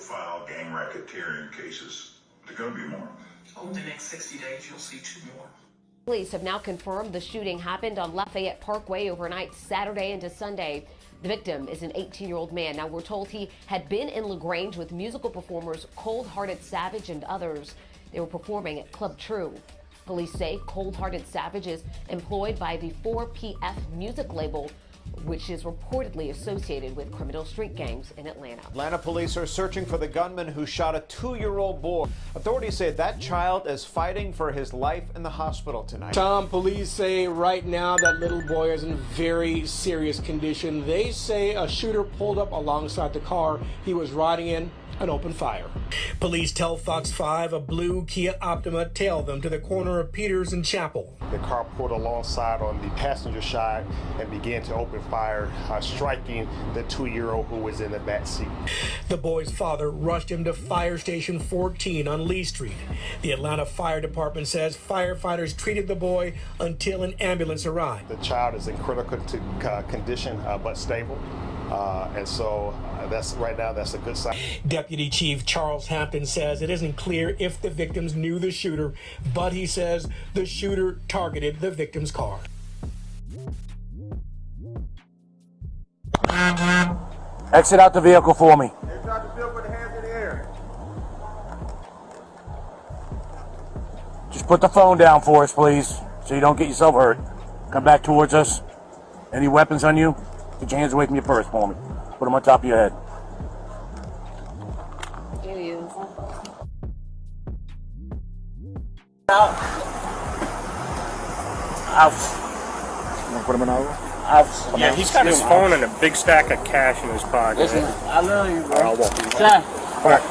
high-profile gang racketeering cases. There are going to be more. Over the next 60 days, you'll see 2 more. Police have now confirmed the shooting happened on Lafayette Parkway overnight Saturday into Sunday. The victim is an 18-year-old man. Now, we're told he had been in LaGrange with musical performers Cold Hearted Savage and others. They were performing at Club True. Police say Cold Hearted Savage is employed by the 4PF music label, which is reportedly associated with criminal street gangs in Atlanta. Atlanta police are searching for the gunman who shot a 2-year-old boy. Authorities say that child is fighting for his life in the hospital tonight. Tom, police say right now that little boy is in very serious condition. They say a shooter pulled up alongside the car he was riding in and opened fire. Police tell Fox 5 a blue Kia Optima tailed them to the corner of Peters and Chapel. The car pulled alongside on the passenger side and began to open fire, striking the 2-year-old who was in the back seat. The boy's father rushed him to Fire Station 14 on Lee Street. The Atlanta Fire Department says firefighters treated the boy until an ambulance arrived. The child is in critical condition, but stable. And so that's right now, that's a good sign. Deputy Chief Charles Hampton says it isn't clear if the victims knew the shooter, but he says the shooter targeted the victim's car. Exit out the vehicle for me. Exit out the vehicle with the hands in the air. Just put the phone down for us, please, so you don't get yourself hurt. Come back towards us. Any weapons on you? Get your hands away from your purse for me. Put them on top of your head. It is. Out. Put him in over? Yeah, he's got his phone and a big stack of cash in his pocket. Listen, I love you, bro. I'll walk you. Sir. All right.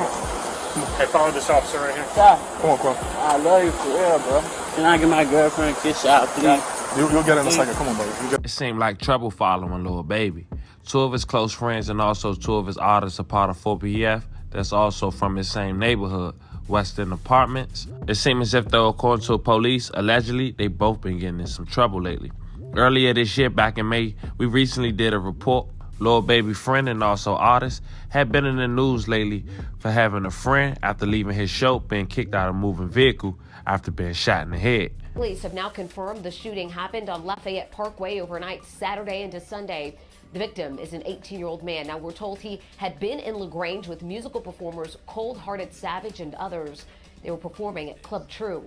Hey, follow this officer right here. Sir. Come on. I love you for real, bro. Can I get my girlfriend a kiss out, please? You'll get in a second. Come on, buddy. It seemed like trouble following Lil Baby. 2 of his close friends and also 2 of his artists are part of 4PF that's also from his same neighborhood, Western Apartments. It seems as if, though, according to police, allegedly, they both been getting in some trouble lately. Earlier this year, back in May, we recently did a report. Lil Baby friend and also artist had been in the news lately for having a friend after leaving his show being kicked out of a moving vehicle after being shot in the head. Police have now confirmed the shooting happened on Lafayette Parkway overnight Saturday into Sunday. The victim is an 18-year-old man. Now, we're told he had been in LaGrange with musical performers Cold Hearted Savage and others. They were performing at Club True.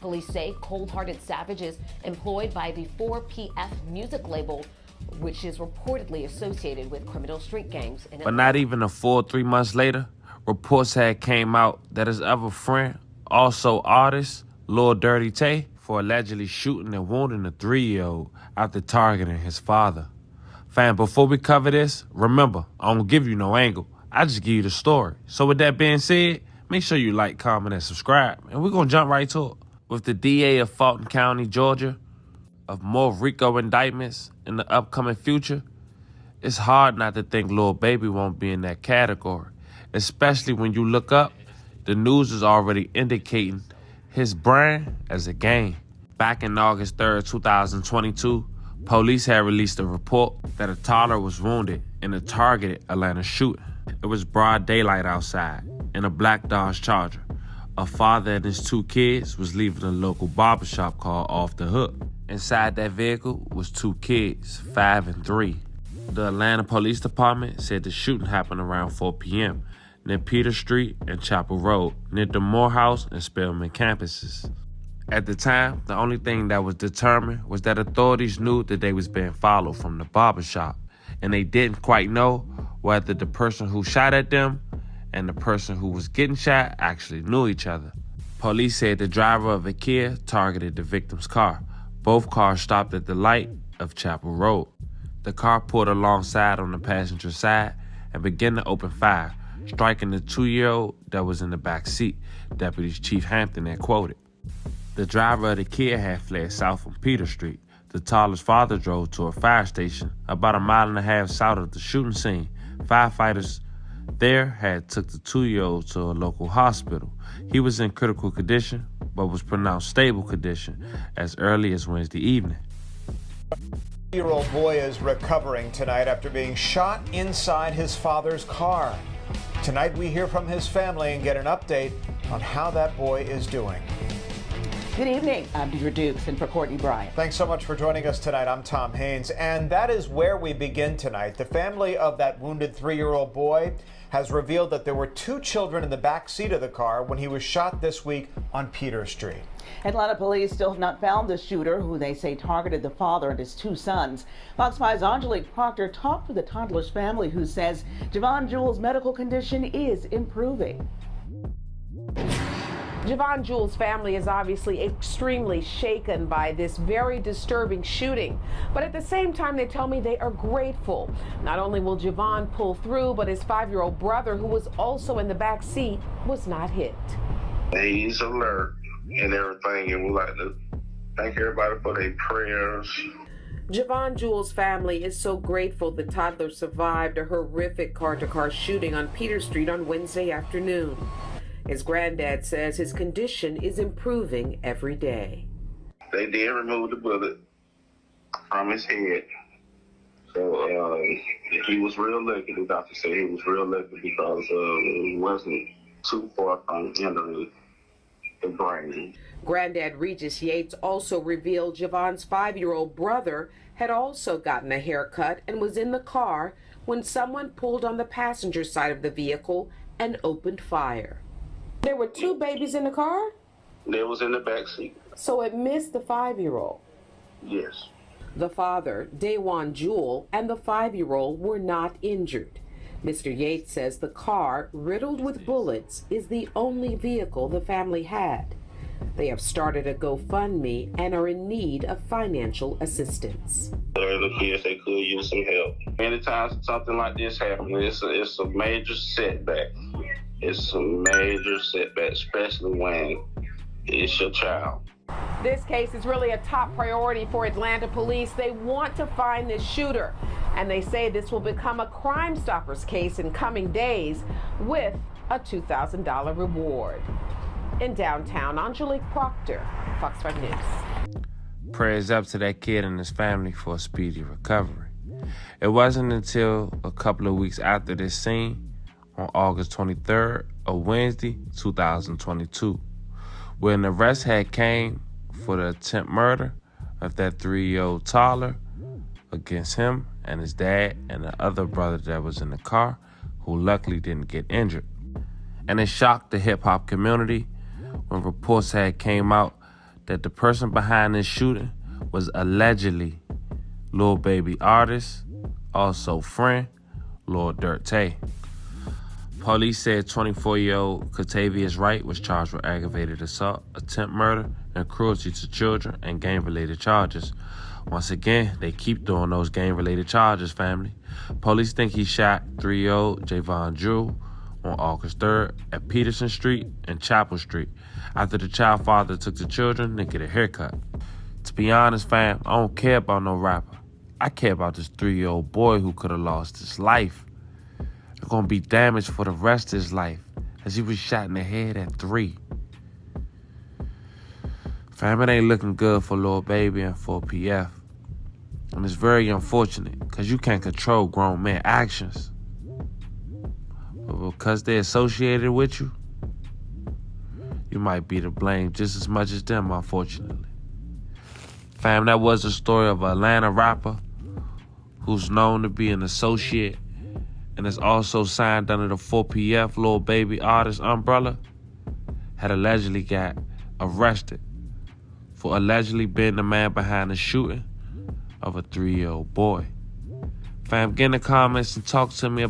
Police say Cold Hearted Savage is employed by the 4PF music label, which is reportedly associated with criminal street gangs in Atlanta. But not even a full 3 months later, reports had came out that his other friend, also artist Lil Dirty Tay, for allegedly shooting and wounding a 3-year-old after targeting his father. Fam, before we cover this, remember, I don't give you no angle. I just give you the story. So with that being said, make sure you like, comment, and subscribe. And we're going to jump right to it. With the DA of Fulton County, Georgia, of more Rico indictments in the upcoming future, it's hard not to think Lil Baby won't be in that category, especially when you look up, the news is already indicating his brand as a gang. Back in August 3rd, 2022, police had released a report that a toddler was wounded in a targeted Atlanta shooting. It was broad daylight outside in a black Dodge Charger. A father and his 2 kids was leaving a local barbershop called Off the Hook. Inside that vehicle was 2 kids, 5 and 3. The Atlanta Police Department said the shooting happened around 4 p.m. near Peter Street and Chapel Road, near the Morehouse and Spelman campuses. At the time, the only thing that was determined was that authorities knew that they was being followed from the barbershop, and they didn't quite know whether the person who shot at them and the person who was getting shot actually knew each other. Police said the driver of a Kia targeted the victim's car. Both cars stopped at the light of Chapel Road. The car pulled alongside on the passenger side and began to open fire, striking the 2-year-old that was in the back seat, Deputy Chief Hampton had quoted. The driver of the Kia had fled south on Peter Street. The toddler's father drove to a fire station about 1.5 miles south of the shooting scene. Firefighters there had took the 2-year-old to a local hospital. He was in critical condition, but was pronounced stable condition as early as Wednesday evening. A 2-year-old boy is recovering tonight after being shot inside his father's car. Tonight, we hear from his family and get an update on how that boy is doing. Good evening. I'm Deidre Dukes and for Courtney Bryant. Thanks so much for joining us tonight. I'm Tom Haynes, and that is where we begin tonight. The family of that wounded 3-year-old boy has revealed that there were 2 children in the back seat of the car when he was shot this week on Peter Street. Atlanta police still have not found the shooter, who they say targeted the father and his 2 sons. Fox 5's Angelique Proctor talked with the toddler's family, who says Javon Jewell's medical condition is improving. Javon Jewell's family is obviously extremely shaken by this very disturbing shooting. But at the same time, they tell me they are grateful. Not only will Javon pull through, but his 5-year-old brother, who was also in the back seat, was not hit. He's alert and everything, and we like to thank everybody for their prayers. Javon Jewell's family is so grateful the toddler survived a horrific car-to-car shooting on Peter Street on Wednesday afternoon. His granddad says his condition is improving every day. They did remove the bullet from his head. So he was real lucky. The doctor said he was real lucky because it wasn't too far from entering the brain. Granddad Regis Yates also revealed Javon's 5-year-old brother had also gotten a haircut and was in the car when someone pulled on the passenger side of the vehicle and opened fire. There were 2 babies in the car? They was in the back seat. So it missed the 5-year-old? Yes. The father, Dawan Jewell, and the 5-year-old were not injured. Mr. Yates says the car, riddled with bullets, is the only vehicle the family had. They have started a GoFundMe and are in need of financial assistance. The kids, they could use some help. Anytime something like this happens, it's a major setback. It's a major setback, especially when it's your child. This case is really a top priority for Atlanta police. They want to find this shooter, and they say this will become a Crime Stoppers case in coming days with a $2,000 reward. In downtown, Angelique Proctor, Fox 5 News. Prayers up to that kid and his family for a speedy recovery. It wasn't until a couple of weeks after this scene, on August 23rd, a Wednesday, 2022, where an arrest had came for the attempt murder of that 3-year-old toddler against him and his dad and the other brother that was in the car, who luckily didn't get injured. And it shocked the hip-hop community when reports had came out that the person behind this shooting was allegedly Lil Baby artist, also friend, Lil Dirt Tay. Police said 24-year-old Katavius Wright was charged with aggravated assault, attempt murder, and cruelty to children and gang-related charges. Once again, they keep doing those gang-related charges, family. Police think he shot 3-year-old Javon Jewell on August 3rd at Peterson Street and Chapel Street after the child father took the children to get a haircut. To be honest, fam, I don't care about no rapper. I care about this 3-year-old boy who could have lost his life. He's gonna be damaged for the rest of his life as he was shot in the head at 3. Fam, it ain't looking good for Lil Baby and for PF. And it's very unfortunate because you can't control grown men actions. But because they're associated with you, you might be to blame just as much as them, unfortunately. Fam, that was the story of an Atlanta rapper who's known to be an associate and is also signed under the 4PF Lil Baby artist umbrella, had allegedly got arrested for allegedly being the man behind the shooting of a 3-year-old boy. Fam, get in the comments and talk to me